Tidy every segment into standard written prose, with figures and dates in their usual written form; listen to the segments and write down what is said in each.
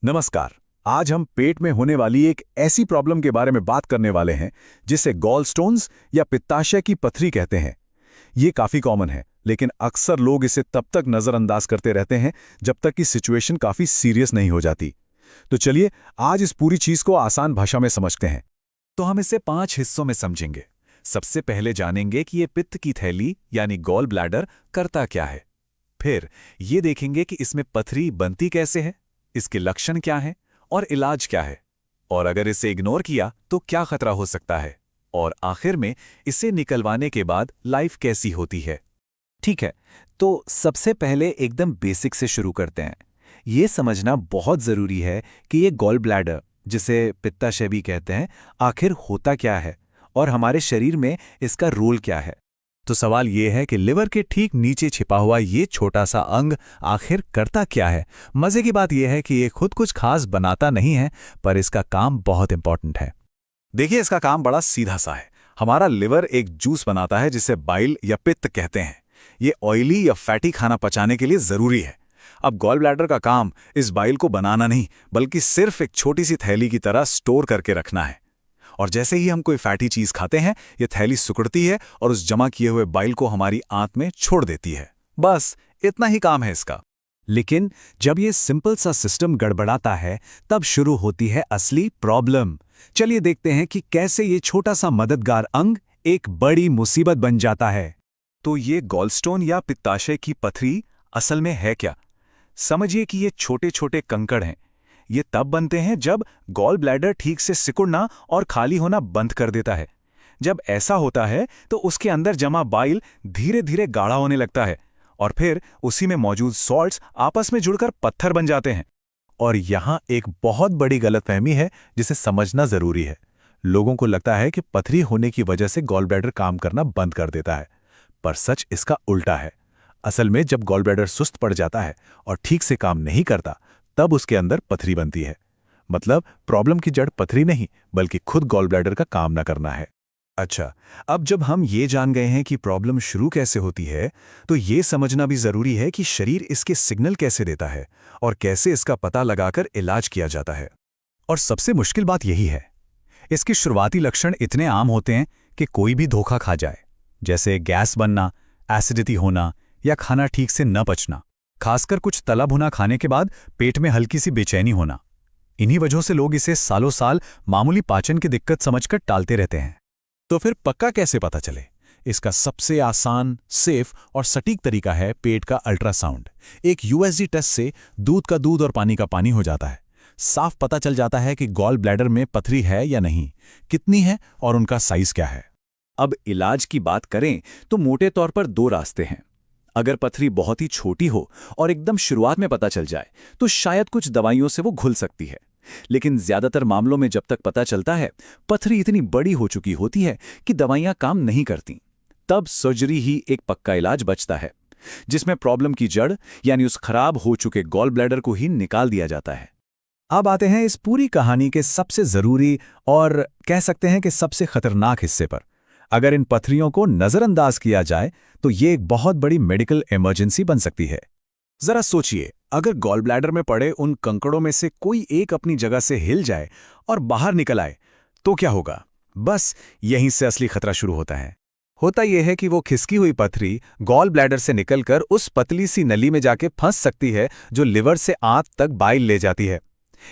नमस्कार। आज हम पेट में होने वाली एक ऐसी प्रॉब्लम के बारे में बात करने वाले हैं जिसे गॉल स्टोन्स या पित्ताशय की पथरी कहते हैं। ये काफी कॉमन है, लेकिन अक्सर लोग इसे तब तक नजरअंदाज करते रहते हैं जब तक कि सिचुएशन काफी सीरियस नहीं हो जाती। तो चलिए आज इस पूरी चीज को आसान भाषा में समझते हैं। तो हम इसे 5 हिस्सों में समझेंगे। सबसे पहले जानेंगे कि ये पित्त की थैली यानी गॉल ब्लैडर करता क्या है। फिर ये देखेंगे कि इसमें पथरी बनती कैसे है, इसके लक्षण क्या हैं और इलाज क्या है, और अगर इसे इग्नोर किया तो क्या खतरा हो सकता है, और आखिर में इसे निकलवाने के बाद लाइफ कैसी होती है। ठीक है, तो सबसे पहले एकदम बेसिक से शुरू करते हैं। ये समझना बहुत ज़रूरी है कि ये गॉल ब्लैडर, जिसे पित्ताशय भी कहते हैं, आखिर होता क्या है और हमारे शरीर में इसका रोल क्या है। तो सवाल ये है कि लिवर के ठीक नीचे छिपा हुआ ये छोटा सा अंग आखिर करता क्या है। मजे की बात यह है कि ये खुद कुछ खास बनाता नहीं है, पर इसका काम बहुत इंपॉर्टेंट है। देखिए, इसका काम बड़ा सीधा सा है। हमारा लिवर एक जूस बनाता है जिसे बाइल या पित्त कहते हैं। ये ऑयली या फैटी खाना पचाने के लिए जरूरी है। अब गॉल ब्लैडर का काम इस बाइल को बनाना नहीं, बल्कि सिर्फ एक छोटी सी थैली की तरह स्टोर करके रखना है। और जैसे ही हम कोई फैटी चीज खाते हैं, ये थैली सिकुड़ती है और उस जमा किए हुए बाइल को हमारी आंत में छोड़ देती है। बस इतना ही काम है इसका। लेकिन जब ये सिंपल सा सिस्टम गड़बड़ाता है, तब शुरू होती है असली प्रॉब्लम। चलिए देखते हैं कि कैसे ये छोटा सा मददगार अंग एक बड़ी मुसीबत बन जाता है। तो ये गॉलस्टोन या पित्ताशय की पथरी असल में है क्या? समझिए कि ये छोटे छोटे कंकड़ हैं। ये तब बनते हैं जब गॉल ब्लैडर ठीक से सिकुड़ना और खाली होना बंद कर देता है। जब ऐसा होता है तो उसके अंदर जमा बाइल धीरे धीरे गाढ़ा होने लगता है और फिर उसी में मौजूद सॉल्ट्स आपस में जुड़कर पत्थर बन जाते हैं। और यहाँ एक बहुत बड़ी गलतफहमी है जिसे समझना जरूरी है। लोगों को लगता है कि पथरी होने की वजह से गॉल ब्लैडर काम करना बंद कर देता है, पर सच इसका उल्टा है। असल में जब गॉल ब्लैडर सुस्त पड़ जाता है और ठीक से काम नहीं करता, तब उसके अंदर पथरी बनती है। मतलब प्रॉब्लम की जड़ पथरी नहीं, बल्कि खुद गॉल ब्लैडर का काम न करना है। अच्छा, अब जब हम ये जान गए हैं कि प्रॉब्लम शुरू कैसे होती है, तो ये समझना भी जरूरी है कि शरीर इसके सिग्नल कैसे देता है और कैसे इसका पता लगाकर इलाज किया जाता है। और सबसे मुश्किल बात यही है, इसके शुरुआती लक्षण इतने आम होते हैं कि कोई भी धोखा खा जाए, जैसे गैस बनना, एसिडिटी होना या खाना ठीक से न पचना। खासकर कुछ तला भुना खाने के बाद पेट में हल्की सी बेचैनी होना। इन्हीं वजहों से लोग इसे सालों साल मामूली पाचन की दिक्कत समझकर टालते रहते हैं। तो फिर पक्का कैसे पता चले? इसका सबसे आसान, सेफ और सटीक तरीका है पेट का अल्ट्रासाउंड। एक यूएसजी टेस्ट से दूध का दूध और पानी का पानी हो जाता है। साफ पता चल जाता है कि गॉल ब्लैडर में पथरी है या नहीं, कितनी है और उनका साइज क्या है। अब इलाज की बात करें तो मोटे तौर पर 2 रास्ते हैं। अगर पथरी बहुत ही छोटी हो और एकदम शुरुआत में पता चल जाए तो शायद कुछ दवाइयों से वो घुल सकती है। लेकिन ज्यादातर मामलों में जब तक पता चलता है पथरी इतनी बड़ी हो चुकी होती है कि दवाइयां काम नहीं करती, तब सर्जरी ही एक पक्का इलाज बचता है, जिसमें प्रॉब्लम की जड़ यानी उस खराब हो चुके गॉल ब्लैडर को ही निकाल दिया जाता है। अब आते हैं इस पूरी कहानी के सबसे जरूरी और कह सकते हैं कि सबसे खतरनाक हिस्से पर। अगर इन पथरियों को नजरअंदाज किया जाए तो ये एक बहुत बड़ी मेडिकल इमरजेंसी बन सकती है। जरा सोचिए, अगर गॉल ब्लैडर में पड़े उन कंकड़ों में से कोई एक अपनी जगह से हिल जाए और बाहर निकल आए तो क्या होगा? बस यहीं से असली खतरा शुरू होता है। होता यह है कि वो खिसकी हुई पथरी गॉल ब्लैडर से निकलकर उस पतली सी नली में जाके फंस सकती है जो लिवर से आंत तक बाइल ले जाती है।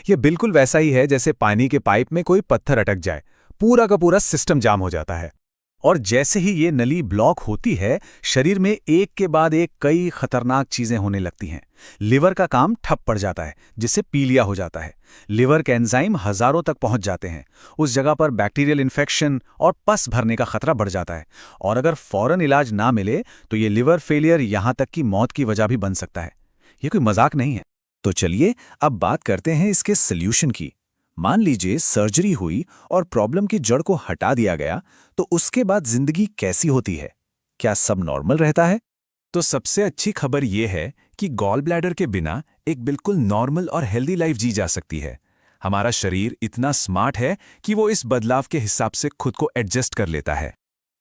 ये बिल्कुल वैसा ही है जैसे पानी के पाइप में कोई पत्थर अटक जाए, पूरा का पूरा सिस्टम जाम हो जाता है। और जैसे ही ये नली ब्लॉक होती है, शरीर में एक के बाद एक कई खतरनाक चीजें होने लगती हैं। लिवर का काम ठप पड़ जाता है, जिससे पीलिया हो जाता है। लिवर के एंजाइम हजारों तक पहुंच जाते हैं। उस जगह पर बैक्टीरियल इन्फेक्शन और पस भरने का खतरा बढ़ जाता है। और अगर फौरन इलाज ना मिले तो ये लिवर फेलियर यहां तक कि मौत की वजह भी बन सकता है। ये कोई मजाक नहीं है। तो चलिए अब बात करते हैं इसके सल्यूशन की। मान लीजिए सर्जरी हुई और प्रॉब्लम की जड़ को हटा दिया गया, तो उसके बाद जिंदगी कैसी होती है? क्या सब नॉर्मल रहता है? तो सबसे अच्छी खबर यह है कि गॉल ब्लैडर के बिना एक बिल्कुल नॉर्मल और हेल्दी लाइफ जी जा सकती है। हमारा शरीर इतना स्मार्ट है कि वो इस बदलाव के हिसाब से खुद को एडजस्ट कर लेता है।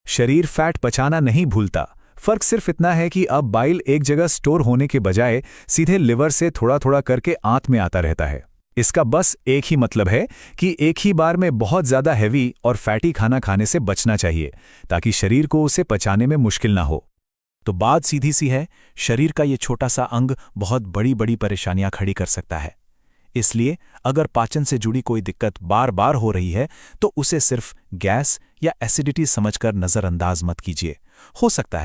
शरीर फैट पचाना नहीं भूलता। फर्क सिर्फ इतना है कि अब बाइल एक जगह स्टोर होने के बजाय सीधे लिवर से थोड़ा थोड़ा करके आंत में आता रहता है। इसका बस एक ही मतलब है कि एक ही बार में बहुत ज़्यादा हैवी और फैटी खाना खाने से बचना चाहिए, ताकि शरीर को उसे पचाने में मुश्किल ना हो। तो बात सीधी सी है, शरीर का ये छोटा सा अंग बहुत बड़ी बड़ी परेशानियां खड़ी कर सकता है। इसलिए अगर पाचन से जुड़ी कोई दिक्कत बार बार हो रही है तो उसे सिर्फ गैस या एसिडिटी समझकर नज़रअंदाज मत कीजिए। हो सकता है